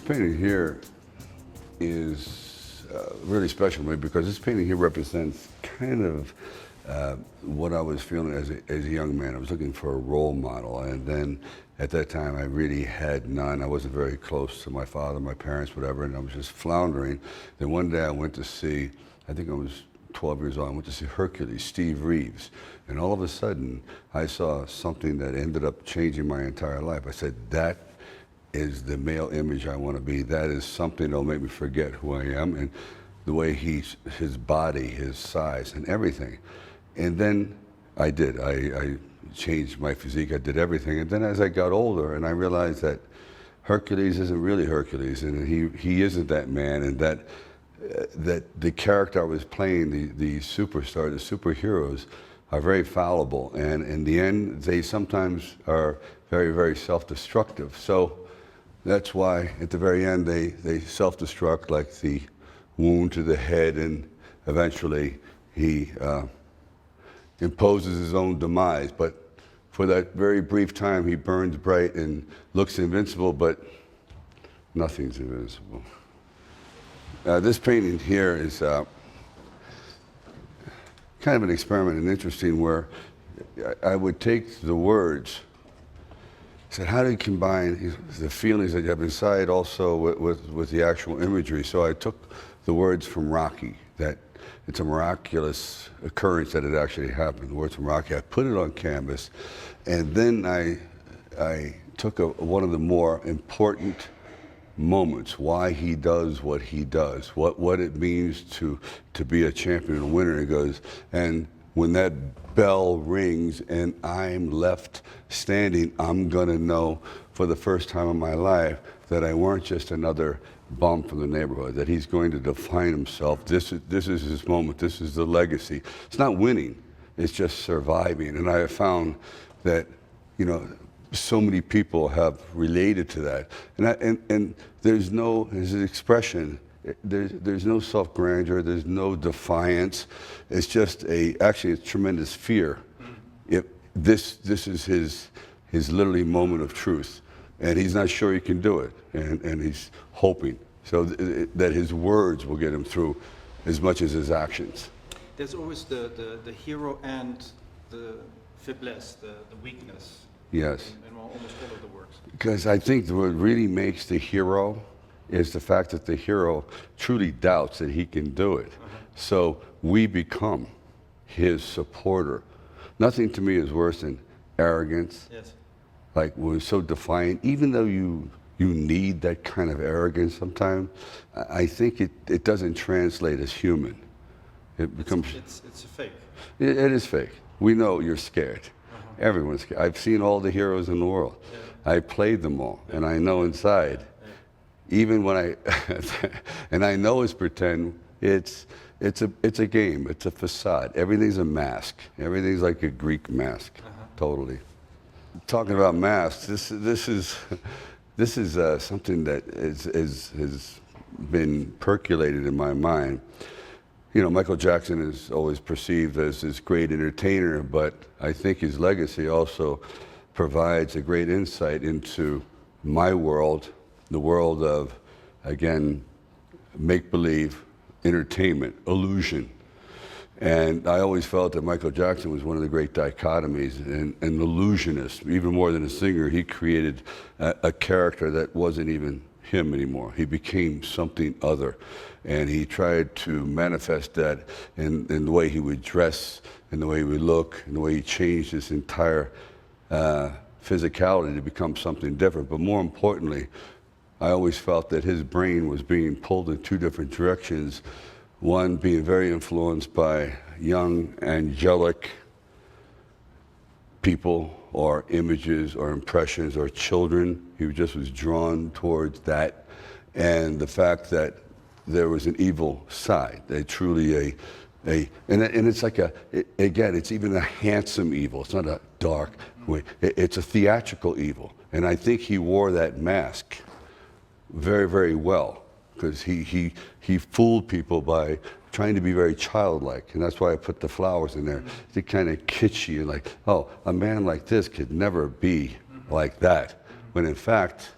painting here is really special to me because this painting here represents kind of what I was feeling as a young man. I was looking for a role model, and then at that time I really had none. I wasn't very close to my father, my parents, whatever, and I was just floundering. Then one day I went to see, I think I was 12 years old, I went to see Hercules, Steve Reeves, and all of a sudden I saw something that ended up changing my entire life. I said, that is the male image I want to be. That is something that'll make me forget who I am, and the way his body, his size, and everything. And then I did. I changed my physique. I did everything. And then as I got older, and I realized that Hercules isn't really Hercules, and he isn't that man, and that the character I was playing, the superstar, the superheroes, are very fallible, and in the end, they sometimes are very, very self-destructive. So that's why at the very end they self-destruct, like the wound to the head, and eventually he imposes his own demise. But for that very brief time, he burns bright and looks invincible, but nothing's invincible. This painting here is kind of an experiment and interesting, where I would take the words, said, how do you combine the feelings that you have inside also with the actual imagery? So I took the words from Rocky, that it's a miraculous occurrence that it actually happened, the words from Rocky. I put it on canvas, and then I took one of the more important moments, why he does what he does, what it means to be a champion, a winner. He goes, and when that bell rings and I'm left standing, I'm gonna know for the first time in my life that I weren't just another bum from the neighborhood, that he's going to define himself. This is his moment, this is the legacy. It's not winning, it's just surviving. And I have found that, you know, so many people have related to that. And there's an expression, there's no self-grandeur, there's no defiance. It's just actually a tremendous fear. This is his literally moment of truth. And he's not sure he can do it. And he's hoping so that his words will get him through as much as his actions. There's always the hero and the faiblesse, the weakness. Yes. In almost all of the works. Because I think what really makes the hero is the fact that the hero truly doubts that he can do it. So we become his supporter. Nothing to me is worse than arrogance. Yes. Like, we're so defiant, even though you need that kind of arrogance sometimes, I think it doesn't translate as human. It becomes... It's a fake. It is fake. We know you're scared. Everyone's scared. I've seen all the heroes in the world. Yeah. I played them all, and I know inside, even when and I know it's pretend, it's a game, it's a facade. Everything's a mask. Everything's like a Greek mask, totally. Talking about masks, this is something that has been percolated in my mind. You know, Michael Jackson is always perceived as this great entertainer, but I think his legacy also provides a great insight into my world, the world of, again, make-believe, entertainment, illusion. And I always felt that Michael Jackson was one of the great dichotomies, and an illusionist. Even more than a singer, he created a character that wasn't even him anymore. He became something other, and he tried to manifest that in the way he would dress, in the way he would look, in the way he changed his entire physicality to become something different. But more importantly, I always felt that his brain was being pulled in two different directions. One being very influenced by young, angelic people, or images, or impressions, or children. He just was drawn towards that. And the fact that there was an evil side, truly and it's like again, it's even a handsome evil. It's not a dark way. It's a theatrical evil. And I think he wore that mask very, very well, because he fooled people by trying to be very childlike, and that's why I put the flowers in there. They're kind of kitschy, and like, oh, a man like this could never be like that. When in fact,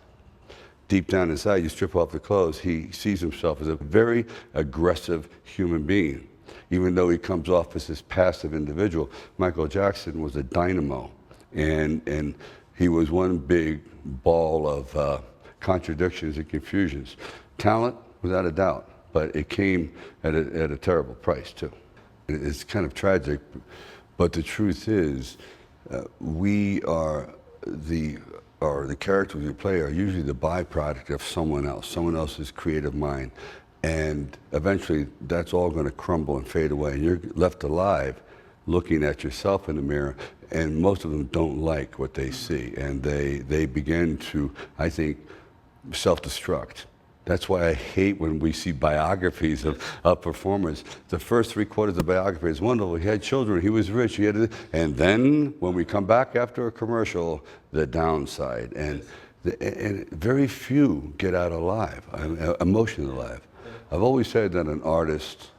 deep down inside, you strip off the clothes, he sees himself as a very aggressive human being. Even though he comes off as this passive individual, Michael Jackson was a dynamo. And he was one big ball of contradictions and confusions. Talent, without a doubt, but it came at a terrible price, too. It's kind of tragic, but the truth is, we are the characters we play are usually the byproduct of someone else's creative mind. And eventually, that's all going to crumble and fade away, and you're left alive looking at yourself in the mirror, and most of them don't like what they see, and they begin to, I think, self-destruct. That's why I hate when we see biographies of performers. The first 3/4 of the biography is wonderful. He had children, he was rich, and then when we come back after a commercial, the downside. And very few get out alive, emotionally alive. I've always said that an artist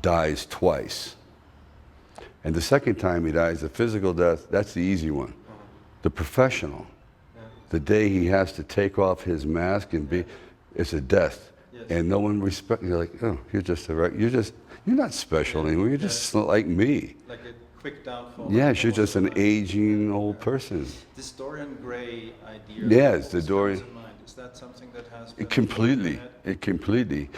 dies twice. And the second time he dies, the physical death, that's the easy one. The professional, the day he has to take off his mask and be, it's a death. Yes. And no one respects you. You're like, oh, you're not special anymore. You're just like me. Like a quick downfall. Yes, you're just an aging old person. This Dorian Gray idea. Yes, the Dorian. Is that something that has been completely.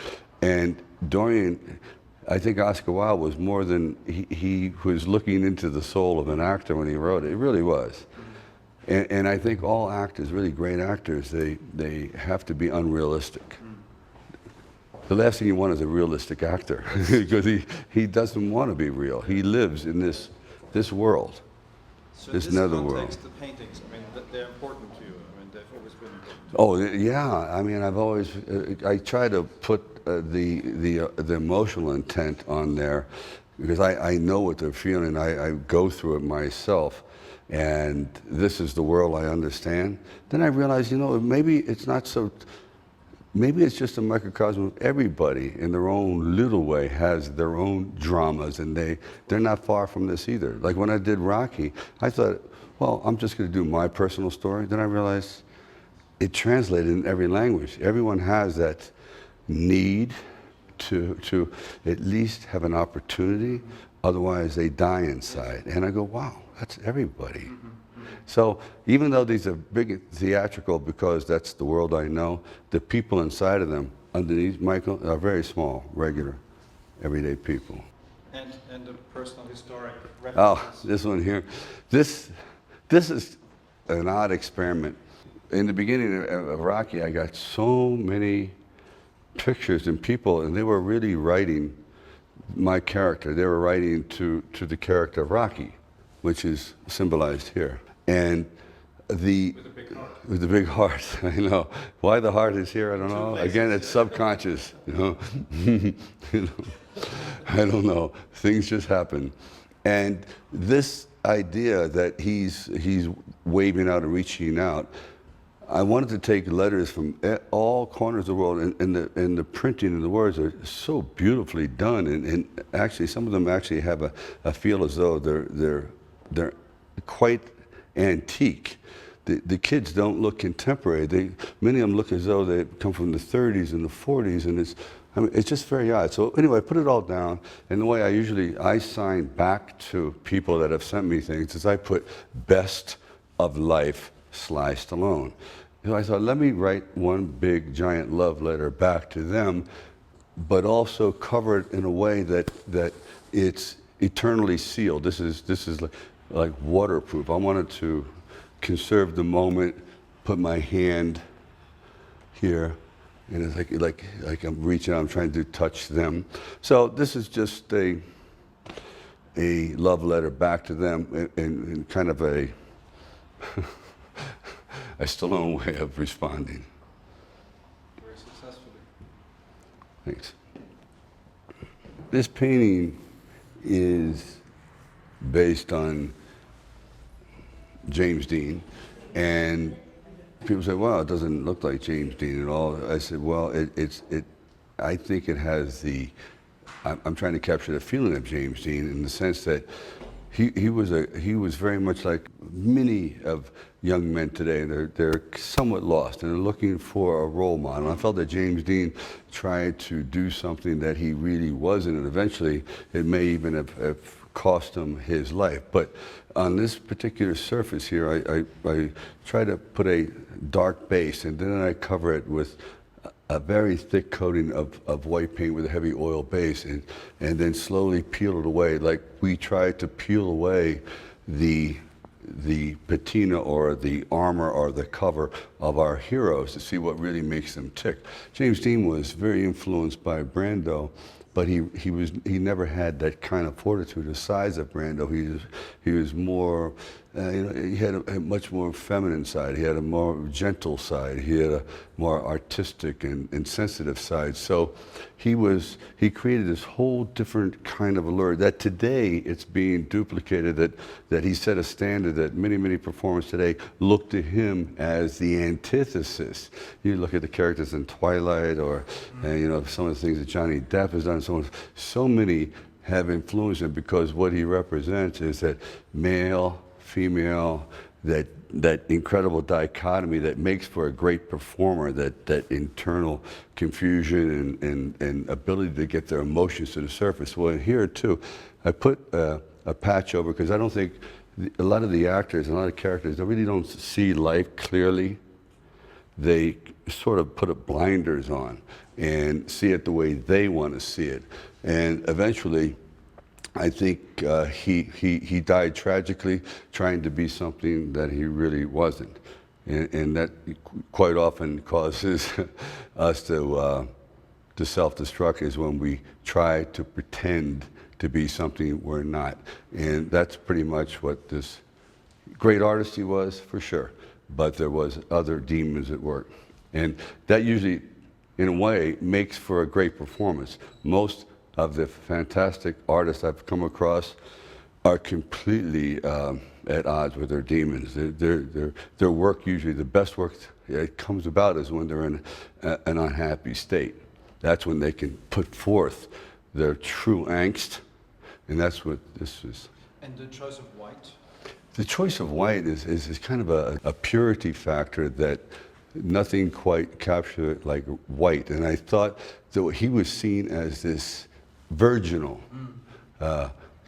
And Dorian, I think Oscar Wilde was more than he was looking into the soul of an actor when he wrote it. It really was. And I think all actors, really great actors, they have to be unrealistic. The last thing you want is a realistic actor, because he doesn't want to be real. He lives in this world, so this nether world. Context, the paintings, I mean, they're important to you. I mean, they've always been important. Oh yeah, I mean, I've always I try to put the emotional intent on there, because I know what they're feeling. I go through it myself. And this is the world I understand. Then I realized, maybe it's not so, maybe it's just a microcosm of everybody in their own little way has their own dramas, and they're not far from this either. Like when I did Rocky, I thought, well, I'm just going to do my personal story. Then I realized it translated in every language. Everyone has that need to at least have an opportunity, otherwise they die inside. And I go, wow. That's everybody. So even though these are big theatrical, because that's the world I know, the people inside of them, underneath Michael, are very small, regular, everyday people. And the personal historic references. Oh, this one here. This is an odd experiment. In the beginning of Rocky, I got so many pictures and people, and they were really writing my character. They were writing to the character of Rocky, which is symbolized here. And with the big heart, I know. Why the heart is here, I don't know. Again, it's subconscious, I don't know. Things just happen. And this idea that he's waving out and reaching out, I wanted to take letters from all corners of the world, and the printing and the words are so beautifully done, and actually some of them actually have a feel as though they're quite antique. The kids don't look contemporary. Many of them look as though they come from the 30s and the 40s, and it's just very odd. So anyway, I put it all down, and the way I sign back to people that have sent me things is I put best of life / Stallone. So I thought, let me write one big giant love letter back to them, but also cover it in a way that it's eternally sealed. This is like waterproof. I wanted to conserve the moment, put my hand here, and it's like I'm reaching out, I'm trying to touch them. So this is just a love letter back to them, in kind of a Stallone way of responding. Very successfully. Thanks. This painting is based on James Dean, and people say, "Well, it doesn't look like James Dean at all." I said, "Well, I think it has I'm trying to capture the feeling of James Dean in the sense that he was very much like many of young men today. They're somewhat lost and they're looking for a role model. I felt that James Dean tried to do something that he really wasn't, and eventually it may even have cost him his life. But on this particular surface here, I try to put a dark base, and then I cover it with a very thick coating of white paint with a heavy oil base, and then slowly peel it away, like we tried to peel away the patina or the armor or the cover of our heroes to see what really makes them tick. James Dean was very influenced by Brando, but he never had that kind of fortitude the size of Brando. He was more, he had a much more feminine side. He had a more gentle side. He had a more artistic and sensitive side. So he created this whole different kind of allure that today it's being duplicated, that he set a standard that many performers today look to him as the antithesis. You look at the characters in Twilight or some of the things that Johnny Depp has done, so many have influenced him because what he represents is that male, female, that incredible dichotomy that makes for a great performer, that internal confusion and ability to get their emotions to the surface. Well, here too, I put a patch over because I don't think a lot of the actors and a lot of characters, they really don't see life clearly. They sort of put blinders on and see it the way they want to see it. And eventually, I think he died tragically trying to be something that he really wasn't. And that quite often causes us to self-destruct, is when we try to pretend to be something we're not. And that's pretty much what this great artist he was, for sure. But there was other demons at work. And that usually, in a way, makes for a great performance. Most of the fantastic artists I've come across are completely at odds with their demons. Their work, usually the best work it comes about, is when they're in an unhappy state. That's when they can put forth their true angst, and that's what this is. And the choice of white? The choice of white is kind of a purity factor that nothing quite captured like white. And I thought that he was seen as this virginal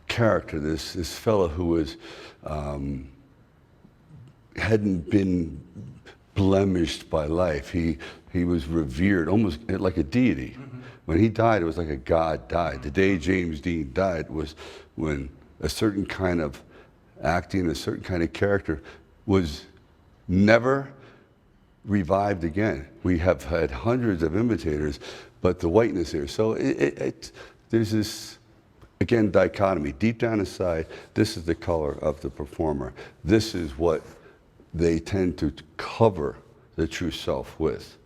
character, this fellow who was hadn't been blemished by life. He was revered, almost like a deity. When he died, it was like a god died. The day James Dean died was when a certain kind of acting, a certain kind of character was never revived again. We have had hundreds of imitators, but the whiteness here. So there's this, again, dichotomy. Deep down inside, this is the color of the performer. This is what they tend to cover the true self with,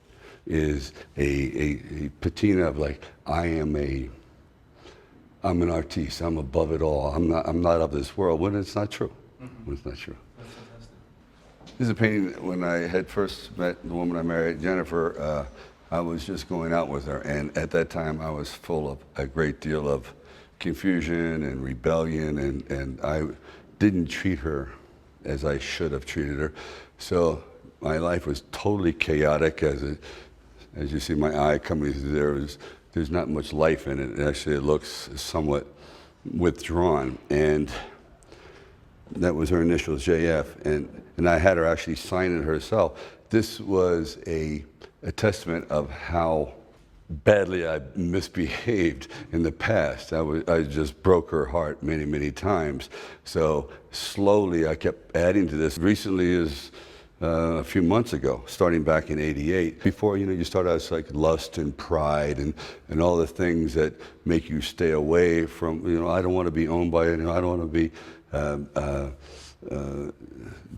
is a patina of like, I'm an artiste, I'm above it all, I'm not of this world, when it's not true. When it's not true. That's fantastic. This is a painting when I had first met the woman I married, Jennifer. I was just going out with her, and at that time I was full of a great deal of confusion and rebellion, and I didn't treat her as I should have treated her. So my life was totally chaotic. As you see my eye coming through there's not much life in it. Actually, it looks somewhat withdrawn. And that was her initials, JF. And I had her actually sign it herself. This was a testament of how badly I misbehaved in the past. I just broke her heart many times. So slowly I kept adding to this. Recently is a few months ago, starting back in '88. Before, you start out as like lust and pride and all the things that make you stay away from, I don't want to be owned by anyone. I don't want to be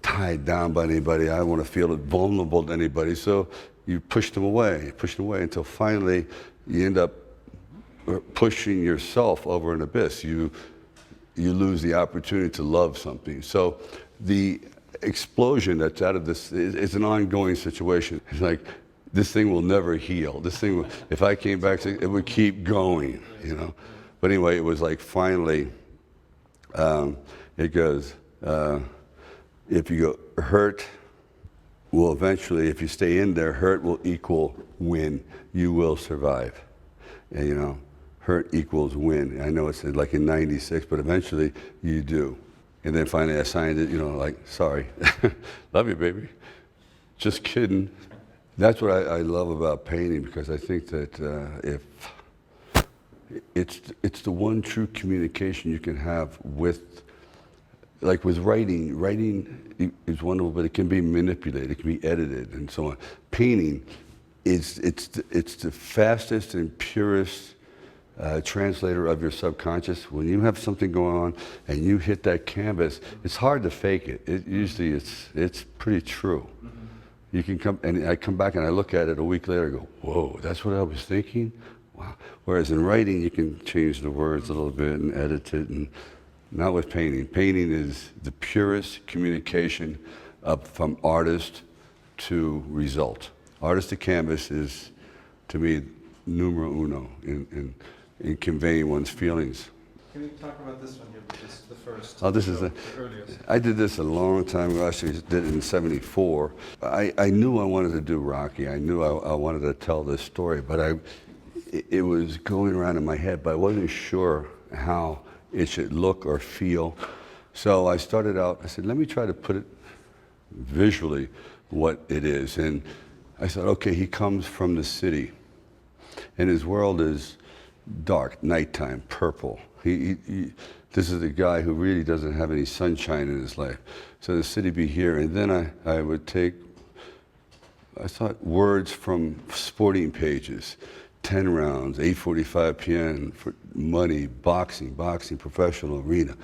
tied down by anybody. I don't want to feel vulnerable to anybody. So you push them away until finally you end up pushing yourself over an abyss. You lose the opportunity to love something. So the explosion that's out of this is an ongoing situation. It's like, this thing will never heal. This thing, if I came back, it would keep going, But anyway, it was like finally, It goes, if you go hurt will eventually, if you stay in there, hurt will equal win. You will survive. And, you know, hurt equals win. I know it's like in 96, but eventually you do. And then finally I signed it, you know, like, sorry. Love you, baby. Just kidding. That's what I love about painting, because I think that if it's the one true communication you can have with, like with writing. Writing is wonderful, but it can be manipulated, it can be edited, and so on. Painting it's the fastest and purest translator of your subconscious. When you have something going on and you hit that canvas, it's hard to fake it. Usually it's pretty true. You can come, and I come back and I look at it a week later and go, whoa, that's what I was thinking? Wow. Whereas in writing, you can change the words a little bit and edit it, and not with painting. Painting is the purest communication from artist to result. Artist to canvas is, to me, numero uno in conveying one's feelings. Can we talk about this one here, which is the first? Oh, this is the earliest. I did this a long time ago. Actually, did it in '74. I knew I wanted to do Rocky. I knew I wanted to tell this story, but it was going around in my head, but I wasn't sure how it should look or feel. So I started out, I said, let me try to put it visually what it is. And I said, okay, he comes from the city, and his world is dark, nighttime, purple. This is a guy who really doesn't have any sunshine in his life. So the city be here, and then I would take, I thought, words from sporting pages, 10 rounds, 8:45 p.m. for money, boxing, professional arena.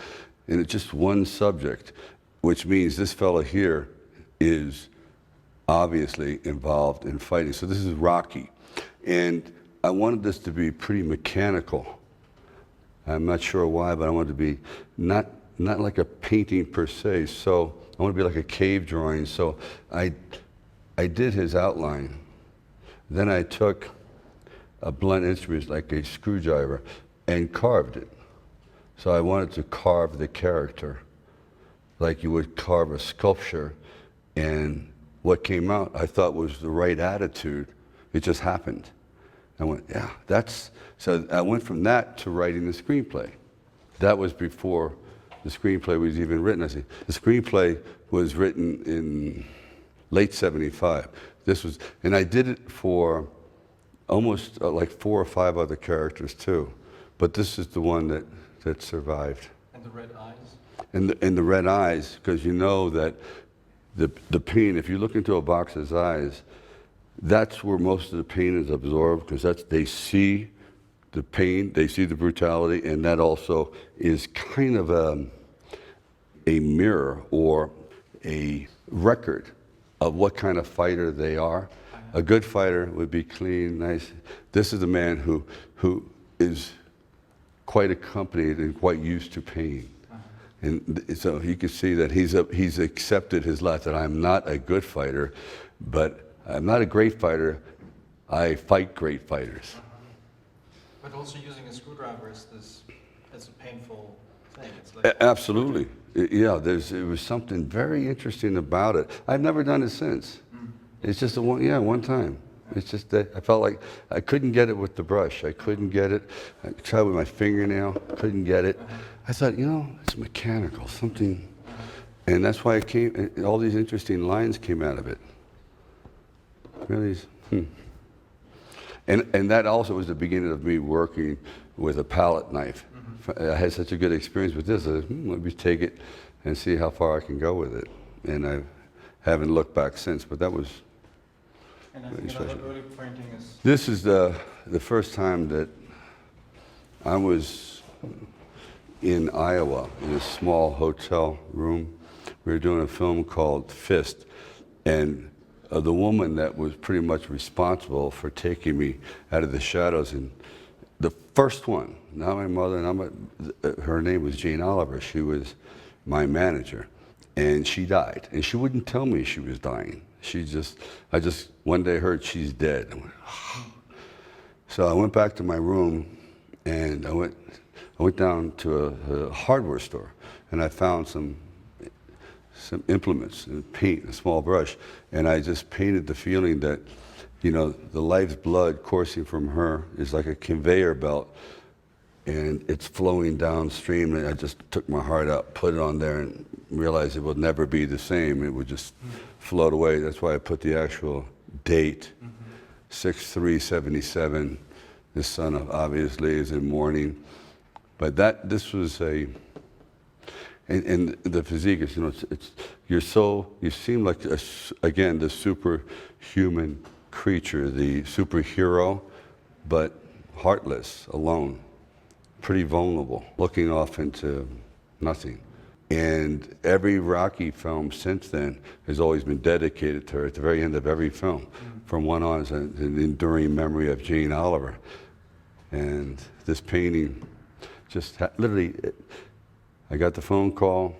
And it's just one subject, which means this fella here is obviously involved in fighting. So this is Rocky. And I wanted this to be pretty mechanical. I'm not sure why, but I wanted to be not like a painting per se. So I want to be like a cave drawing. So I did his outline. Then I took a blunt instrument like a screwdriver and carved it. So I wanted to carve the character like you would carve a sculpture, and what came out I thought was the right attitude. It just happened. I went, yeah, so I went from that to writing the screenplay. That was before the screenplay was even written. I said, the screenplay was written in late '75. And I did it for almost like 4 or 5 other characters too, but this is the one that survived. And the red eyes? And the red eyes, because you know that the pain, if you look into a boxer's eyes, that's where most of the pain is absorbed, because they see the pain, they see the brutality, and that also is kind of a mirror or a record of what kind of fighter they are. A good fighter would be clean, nice. This is a man who is quite accompanied and quite used to pain. And so he could see that he's accepted his lot, that I'm not a good fighter, but I'm not a great fighter. I fight great fighters. But also using a screwdriver it's a painful thing. It's like Absolutely. Yeah, it was something very interesting about it. I've never done it since. It's just one time. It's just that I felt like I couldn't get it with the brush. I couldn't get it. I tried with my fingernail, couldn't get it. I thought, it's mechanical, something. And that's why all these interesting lines came out of it. Really, And that also was the beginning of me working with a palette knife. I had such a good experience with this. I said, let me take it and see how far I can go with it. And I haven't looked back since, but that was. And I think another early painting is. This is the first time that I was in Iowa in a small hotel room. We were doing a film called Fist, and the woman that was pretty much responsible for taking me out of the shadows, and the first one, not my mother, her name was Jane Oliver. She was my manager, and she died, and she wouldn't tell me she was dying. I just one day heard she's dead. I went, oh. So I went back to my room, and I went down to a hardware store, and I found some implements and paint, a small brush, and I just painted the feeling that, you know, the life's blood coursing from her is like a conveyor belt, and it's flowing downstream, and I just took my heart out, put it on there, and realized it would never be the same. It would just float away. That's why I put the actual date, 6/3/77. The sun obviously is in mourning. But this was and the physique is, you know, you seem like, again, the superhuman creature, the superhero, but heartless, alone, pretty vulnerable, looking off into nothing. And every Rocky film since then has always been dedicated to her. At the very end of every film, from one on, is an enduring memory of Jane Oliver. And this painting just literally, I got the phone call,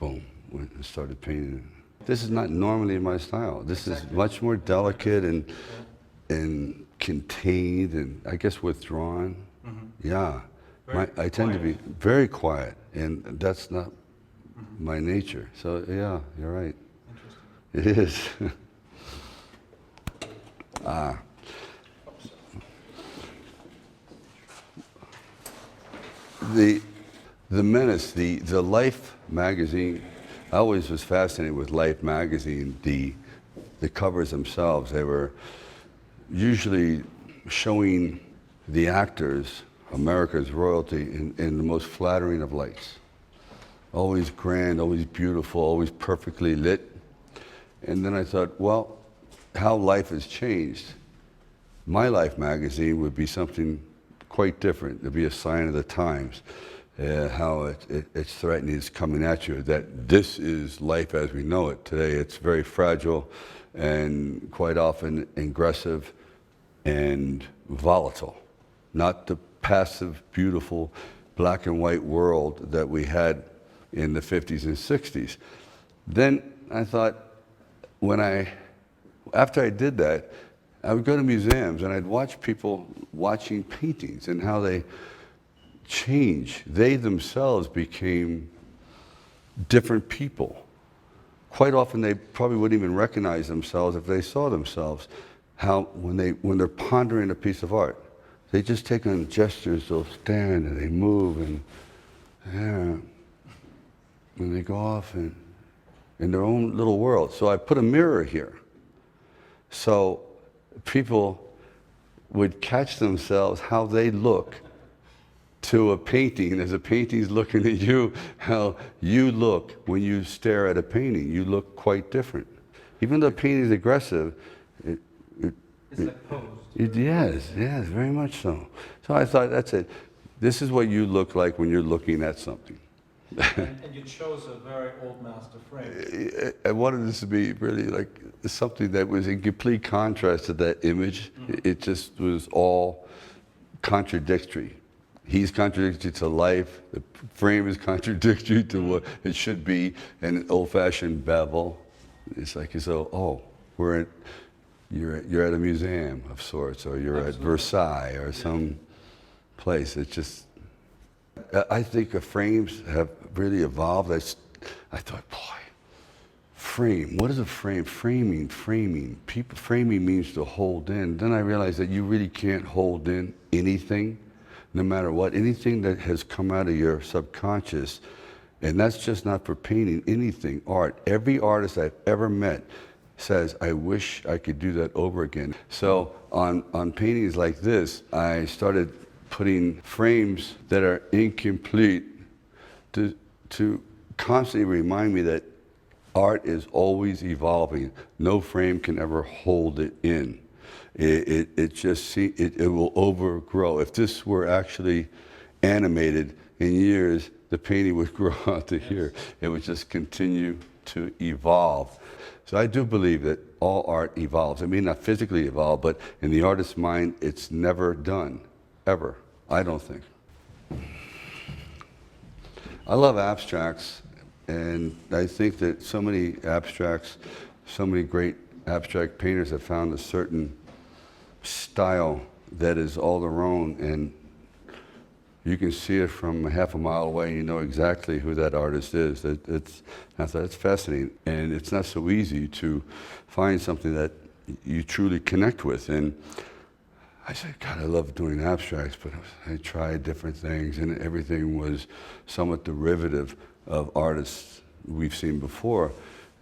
boom, went and started painting. This is not normally my style. This is much more delicate and contained and, I guess, withdrawn. Yeah. I tend to be very quiet, and that's not my nature. So, yeah, you're right. It is. The Menace, the Life magazine, I always was fascinated with Life magazine. The covers themselves, they were usually showing the actors, America's royalty, in the most flattering of lights. Always grand, always beautiful, always perfectly lit. And then I thought, well, how life has changed. My Life magazine would be something quite different. It'd be a sign of the times. How it's threatening, it's coming at you, that this is life as we know it. Today it's very fragile and quite often aggressive and volatile. Not the passive, beautiful, black and white world that we had in the 50s and 60s. Then I thought, after I did that, I would go to museums and I'd watch people watching paintings and how they change. They themselves became different people. Quite often they probably wouldn't even recognize themselves if they saw themselves. How when they're pondering a piece of art, they just take on gestures, they'll stand and they move and they go off in their own little world. So I put a mirror here. So people would catch themselves how they look to a painting, as a painting's looking at you, how you look when you stare at a painting. You look quite different. Even though a painting is aggressive, it's like posed. Yes, very much so. So I thought, that's it. This is what you look like when you're looking at something. And you chose a very old master frame. I wanted this to be really like something that was in complete contrast to that image. It just was all contradictory. He's contradictory to life. The frame is contradictory to what it should be. And an old-fashioned bevel. It's like as though, you're at a museum of sorts, or you're Absolutely. at Versailles or some place. It's just, I think the frames have really evolved. I thought, boy, frame, what is a frame? Framing. Framing means to hold in. Then I realized that you really can't hold in anything, no matter what, anything that has come out of your subconscious. And that's just not for painting, anything, art. Every artist I've ever met says, I wish I could do that over again. So on paintings like this, I started putting frames that are incomplete to constantly remind me that art is always evolving. No frame can ever hold it in. It will overgrow. If this were actually animated in years, the painting would grow out to here. It would just continue to evolve. So I do believe that all art evolves. It may not physically evolve, but in the artist's mind, it's never done, ever. I don't think. I love abstracts, and I think that so many abstracts, so many great abstract painters have found a certain style that is all their own, and You can see it from half a mile away, and you know exactly who that artist is. I thought it's fascinating, and it's not so easy to find something that you truly connect with. And I said, God, I love doing abstracts, but I tried different things, and everything was somewhat derivative of artists we've seen before.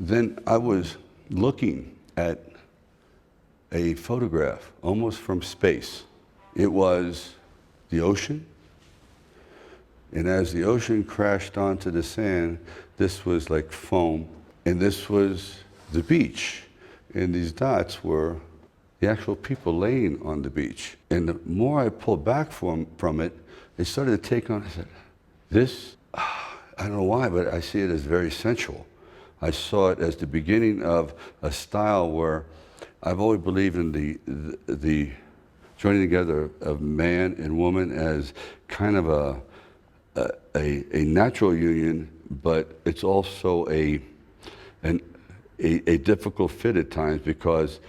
Then I was looking at a photograph, almost from space. It was the ocean, and as the ocean crashed onto the sand, this was like foam, and this was the beach, and these dots were the actual people laying on the beach. And the more I pulled back from it, it started to take on, I said, this, I don't know why, but I see it as very sensual. I saw it as the beginning of a style where I've always believed in the joining together of man and woman as kind of a natural union, but it's also a difficult fit at times, because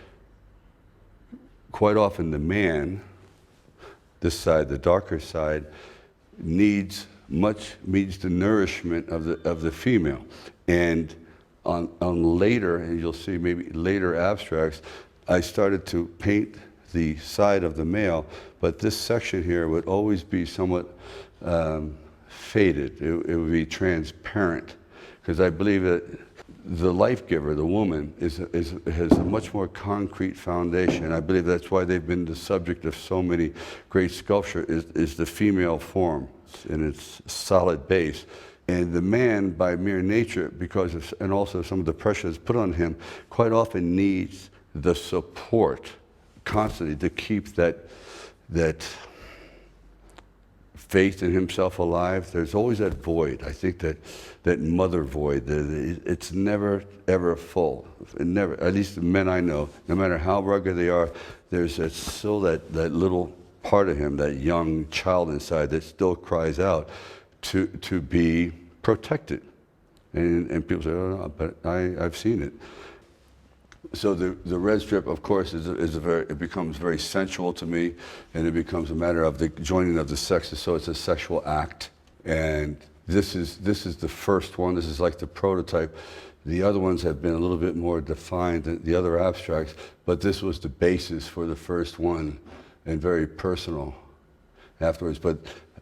quite often the man, this side, the darker side, needs the nourishment of the female. And on later, and you'll see maybe later abstracts, I started to paint the side of the male, but this section here would always be somewhat faded. It would be transparent, because I believe that the life giver, the woman, has a much more concrete foundation. I believe that's why they've been the subject of so many great sculpture, is the female form in its solid base. And the man, by mere nature, and also some of the pressures put on him, quite often needs the support constantly to keep that faith in himself alive. There's always that void. I think that mother void, it's never ever full. It never, at least the men I know, no matter how rugged they are, there's still that little part of him, that young child inside, that still cries out to be protected. And people say, oh no, but I've seen it. So the red strip, of course, it becomes very sensual to me, and it becomes a matter of the joining of the sexes. So it's a sexual act, and this is the first one. This is like the prototype. The other ones have been a little bit more defined than the other abstracts, but this was the basis for the first one, and very personal afterwards. But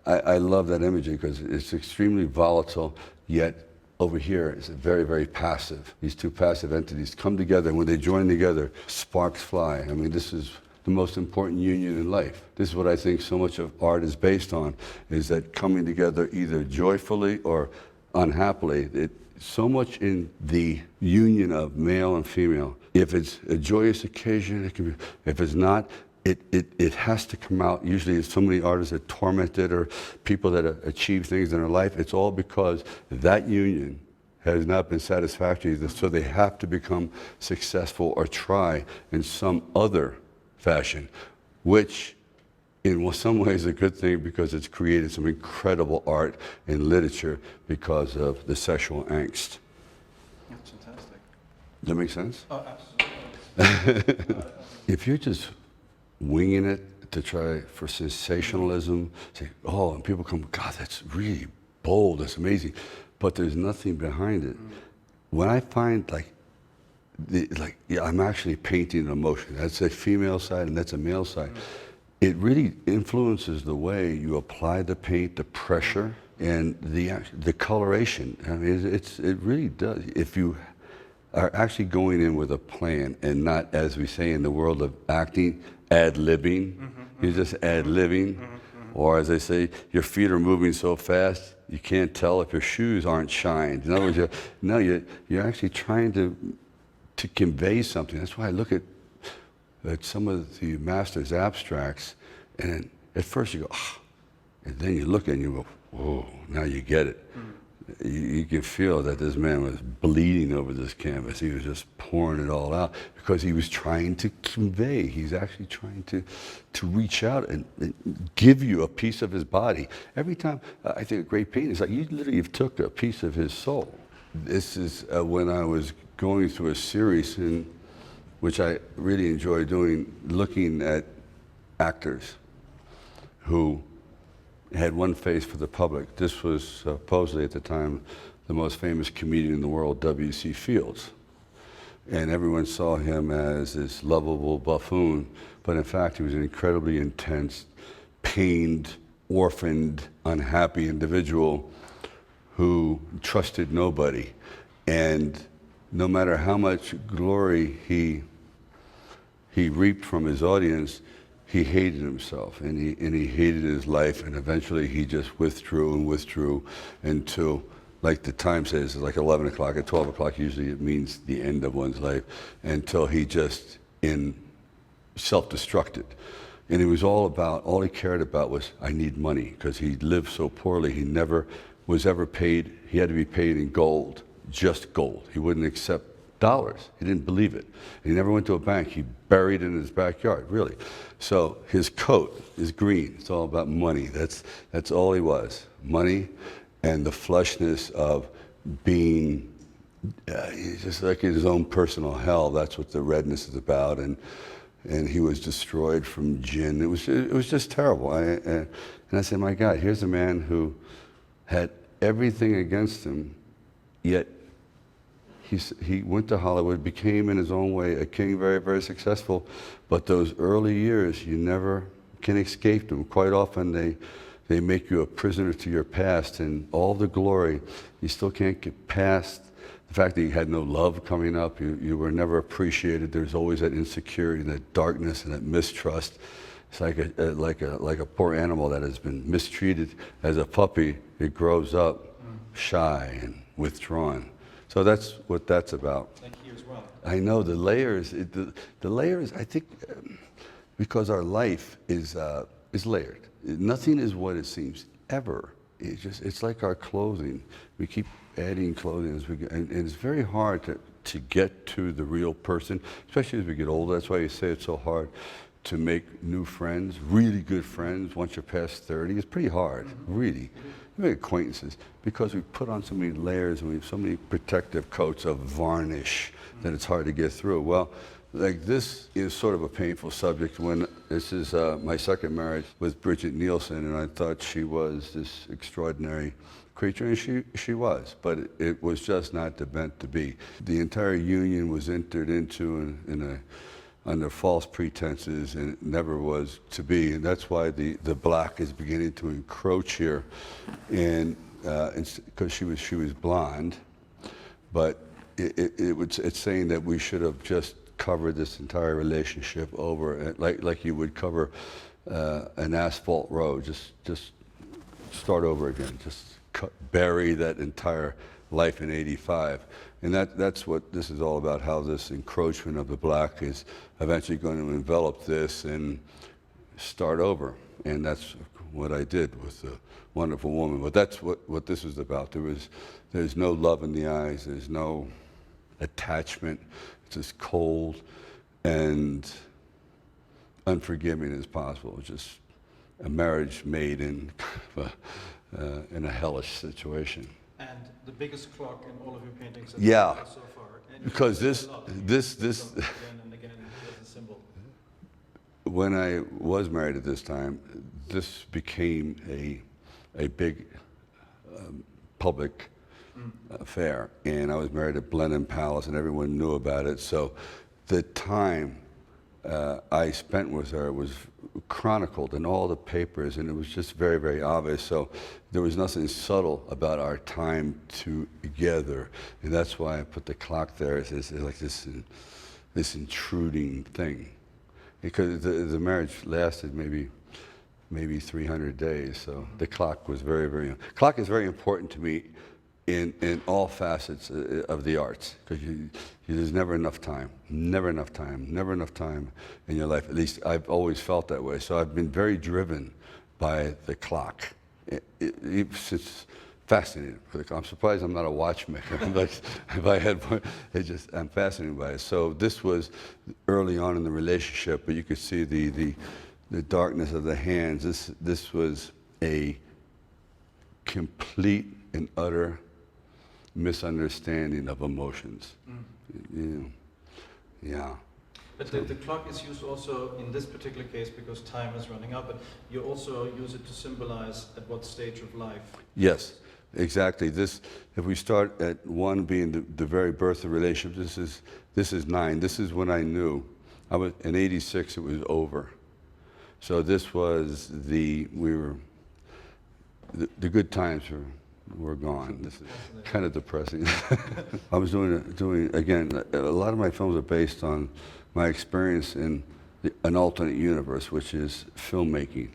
I love that imagery because it's extremely volatile, yet over here is very, very passive. These two passive entities come together, and when they join together, sparks fly. I mean, this is the most important union in life. This is what I think so much of art is based on, is that coming together either joyfully or unhappily. So much in the union of male and female. If it's a joyous occasion, it can be. If it's not, it has to come out. Usually it's so many artists that are tormented, or people that achieve things in their life. It's all because that union has not been satisfactory, so they have to become successful or try in some other fashion, which in some ways is a good thing, because it's created some incredible art and literature because of the sexual angst. That's fantastic. Does that make sense? Oh, absolutely. If you're just winging it to try for sensationalism, say, oh, and people come, God, that's really bold, that's amazing, but there's nothing behind it. When I find I'm actually painting an emotion. That's a female side and that's a male side. It really influences the way you apply the paint, the pressure, and the coloration. I mean, it really does. If you are actually going in with a plan and not, as we say in the world of acting, ad-libbing. You're just ad-libbing. Or as they say, your feet are moving so fast, you can't tell if your shoes aren't shined. In other words, you're actually trying to convey something. That's why I look at some of the masters' abstracts, and at first you go, ah, and then you look at it and you go, whoa, now you get it. You can feel that this man was bleeding over this canvas. He was just pouring it all out because he was trying to convey. He's actually trying to reach out and give you a piece of his body. Every time, I think a great painting is like you literally took a piece of his soul. This is when I was going through a series which I really enjoy doing, looking at actors who had one face for the public. This was supposedly at the time the most famous comedian in the world, W.C. Fields. And everyone saw him as this lovable buffoon, but in fact he was an incredibly intense, pained, orphaned, unhappy individual who trusted nobody. And no matter how much glory he reaped from his audience, he hated himself, and he hated his life, and eventually he just withdrew and withdrew until, like the time says, like 11 o'clock or 12 o'clock, usually it means the end of one's life, until he just self-destructed. And it was all he cared about was, I need money, because he lived so poorly, he never was ever paid, he had to be paid in gold, just gold. He wouldn't accept dollars. He didn't believe it. He never went to a bank. He buried it in his backyard, really. So his coat is green. It's all about money. That's all he was. Money and the flushness of being just like in his own personal hell. That's what the redness is about. And he was destroyed from gin. It was just terrible. And I said, my God, here's a man who had everything against him, yet he went to Hollywood, became in his own way a king, very, very successful. But those early years, you never can escape them. Quite often they make you a prisoner to your past, and all the glory, you still can't get past the fact that you had no love coming up. You were never appreciated. There's always that insecurity, that darkness, and that mistrust. It's like a poor animal that has been mistreated as a puppy. It grows up shy and withdrawn. So that's what that's about. Like you as well. I know the layers. The layers. I think because our life is layered. Nothing is what it seems ever. It's like our clothing. We keep adding clothing as we go, and it's very hard to get to the real person, especially as we get older. That's why you say it's so hard to make new friends, really good friends once you're past 30. It's pretty hard, really. You make acquaintances because we put on so many layers and we have so many protective coats of varnish that it's hard to get through. Well, like this is sort of a painful subject. When this is my second marriage with Bridget Nielsen, and I thought she was this extraordinary creature, and she was, but it was just not meant to be. The entire union was entered into under false pretenses, and it never was to be. And that's why the black is beginning to encroach here, and because she was blonde, but it's saying that we should have just covered this entire relationship over, like you would cover an asphalt road. Just start over again. Just bury that entire life in '85. And that's what this is all about, how this encroachment of the black is eventually going to envelop this and start over. And that's what I did with the wonderful woman. But that's what this is about. There's no love in the eyes. There's no attachment. It's as cold and unforgiving as possible. It's just a marriage made in a hellish situation. And the biggest clock in all of your paintings that Yeah. you've done so far. And Because you this again and again as a symbol. when I was married at this time, this became a big public affair, and I was married at Blenheim Palace, and everyone knew about it. So the time I spent with her was chronicled in all the papers, and it was just very, very obvious. So there was nothing subtle about our time together, and that's why I put the clock there. It's like this intruding thing, because the marriage lasted maybe 300 days. So the clock was very. Clock is very important to me in all facets of the arts, because there's never enough time in your life. At least I've always felt that way. So I've been very driven by the clock. It's fascinating. I'm surprised I'm not a watchmaker. Like, if I had one, I'm fascinated by it. So this was early on in the relationship, but you could see the darkness of the hands. This was a complete and utter misunderstanding of emotions. Yeah. But the clock is used also in this particular case because time is running out, but you also use it to symbolize at what stage of life. Yes, exactly. If we start at 1 being the very birth of the relationship, this is 9. This is when I knew. I was in '86. It was over. So this was the good times were gone. This is kind of depressing. I was doing again. A lot of my films are based on my experience in an alternate universe, which is filmmaking.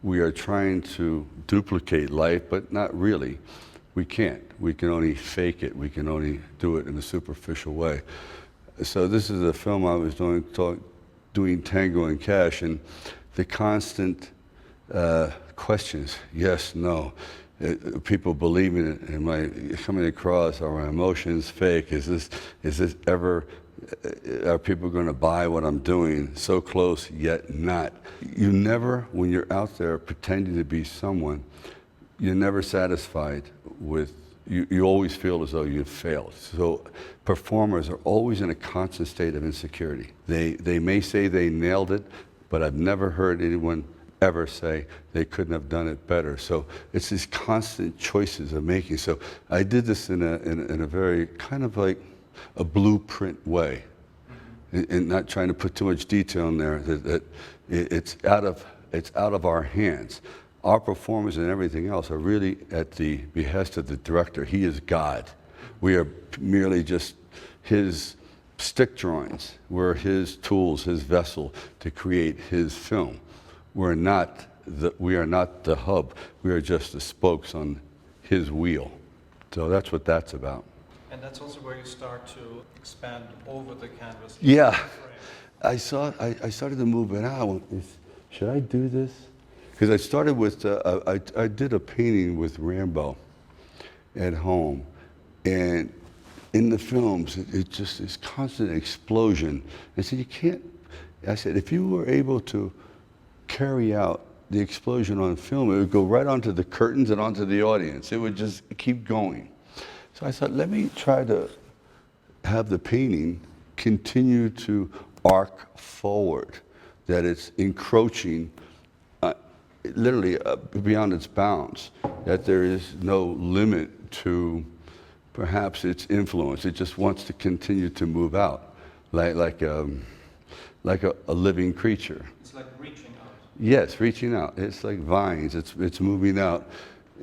We are trying to duplicate life, but not really. We can't. We can only fake it. We can only do it in a superficial way. So this is a film I was doing Tango and Cash, and the constant questions, yes, no, people believing it, am I coming across, are my emotions fake, is this ever, are people going to buy what I'm doing, so close yet not. You never, when you're out there pretending to be someone, you're never satisfied with, you always feel as though you've failed. So performers are always in a constant state of insecurity. They may say they nailed it, but I've never heard anyone ever say they couldn't have done it better. So it's these constant choices of making. So I did this in a very kind of like a blueprint way, and not trying to put too much detail in there. That it's out of our hands. Our performance and everything else are really at the behest of the director. He is God. We are merely just his stick drawings. We're his tools, his vessel to create his film. We are not the hub. We are just the spokes on his wheel. So that's what that's about. And that's also where you start to expand over the canvas. Yeah, I started to move it out. Should I do this? Because I started with, I did a painting with Rambo at home, and in the films, it just this constant explosion. I said, you can't, I said, if you were able to carry out the explosion on film, it would go right onto the curtains and onto the audience. It would just keep going. So I thought, let me try to have the painting continue to arc forward, that it's encroaching literally beyond its bounds, that there is no limit to perhaps its influence. It just wants to continue to move out, like a living creature. It's like reaching out. Yes, reaching out. It's like vines. It's moving out,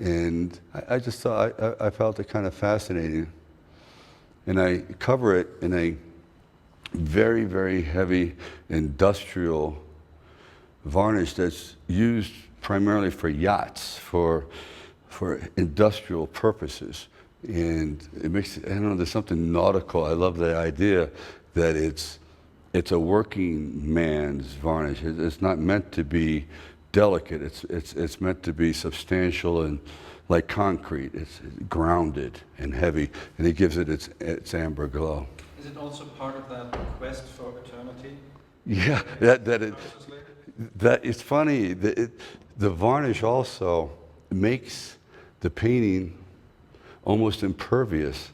and I just thought I felt it kind of fascinating, and I cover it in a very, very heavy industrial varnish that's used primarily for yachts, for industrial purposes. And it makes, I don't know, there's something nautical. I love the idea that it's a working man's varnish. It's not meant to be delicate. It's meant to be substantial and like concrete. It's grounded and heavy, and it gives it its amber glow. Is it also part of that quest for eternity? Yeah, that it's funny. The varnish also makes the painting almost impervious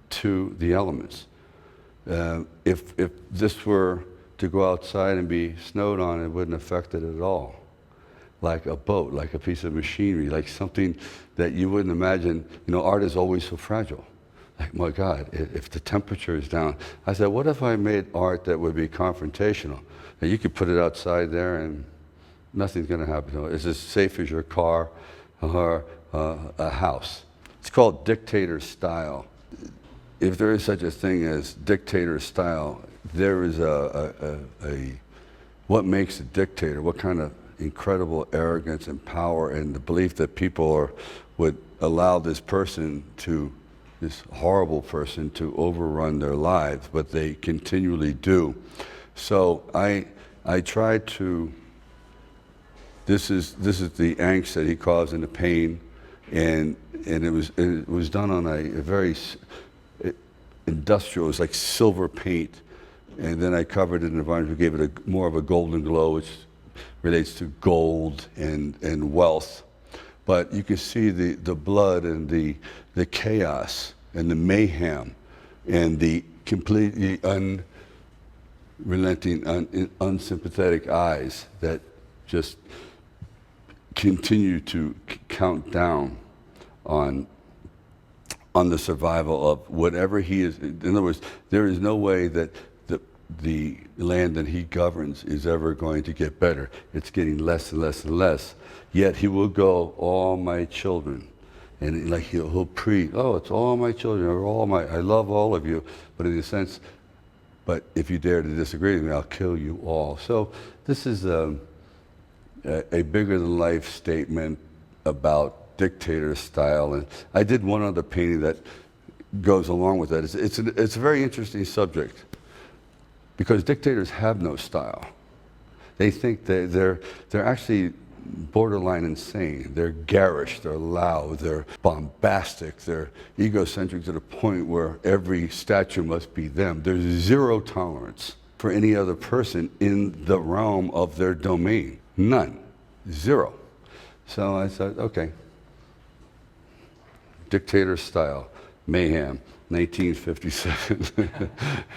to the elements. If this were to go outside and be snowed on, it wouldn't affect it at all. Like a boat, like a piece of machinery, like something that you wouldn't imagine. You know, art is always so fragile. Like, my God, if the temperature is down. I said, what if I made art that would be confrontational? And you could put it outside there and nothing's going to happen to it. It's as safe as your car or a house. It's called dictator style. If there is such a thing as dictator style, there is what makes a dictator, what kind of incredible arrogance and power, and the belief that people would allow this horrible person to overrun their lives, but they continually do. So I try to, this is the angst that he caused in the pain, and it was done on a very industrial, it was like silver paint, and then I covered it in a varnish. We gave it more of a golden glow, which relates to gold and wealth. But you can see the blood and the chaos and the mayhem and the completely relenting, unsympathetic eyes that just continue to count down on the survival of whatever he is. In other words, there is no way that the land that he governs is ever going to get better. It's getting less and less and less. Yet he will go, all my children. And like he'll preach, oh, it's all my children, or I love all of you. But in a sense, but if you dare to disagree with me, I'll kill you all. So this is a bigger than life statement about dictator style. And I did one other painting that goes along with that. It's a very interesting subject because dictators have no style. They think they're actually borderline insane. They're garish, they're loud, they're bombastic, they're egocentric to the point where every statue must be them. There's zero tolerance for any other person in the realm of their domain. None. Zero. So I said, okay. Dictator style, mayhem, 1957.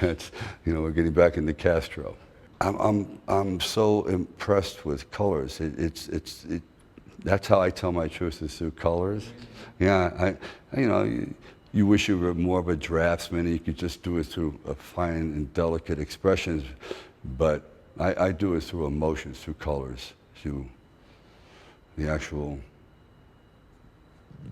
That's, we're getting back into Castro. I'm so impressed with colors. That's how I tell my truth, is through colors. Yeah, you wish you were more of a draftsman and you could just do it through fine and delicate expressions, but I do it through emotions, through colors, through the actual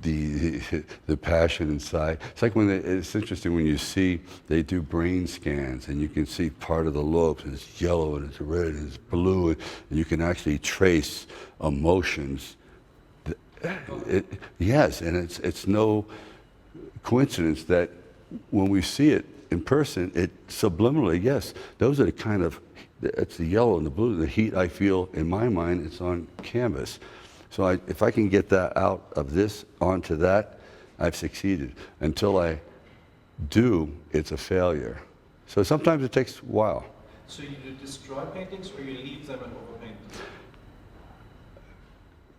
the passion inside. It's like it's interesting when you see, they do brain scans and you can see part of the lobes, and it's yellow and it's red and it's blue, and you can actually trace emotions. Yes, and it's no coincidence that when we see it in person, it subliminally, yes, those are the kind of, it's the yellow and the blue, the heat I feel in my mind, it's on canvas. So if I can get that out of this onto that, I've succeeded. Until I do, it's a failure. So sometimes it takes a while. So you destroy paintings or you leave them and overpaint them?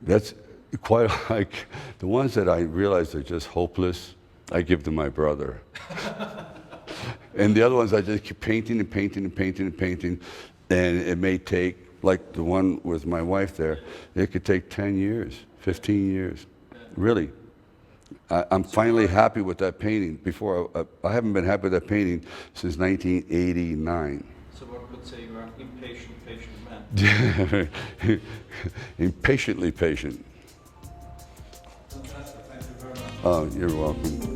That's quite like the ones that I realize are just hopeless, I give to my brother. And the other ones I just keep painting and painting and painting and painting, and it may take, like the one with my wife there, it could take 10 years, 15 years, really. I'm finally happy with that painting. Before, I haven't been happy with that painting since 1989. So one could say you are an impatient, patient man. Impatiently patient. Fantastic, thank you very much. Oh, you're welcome.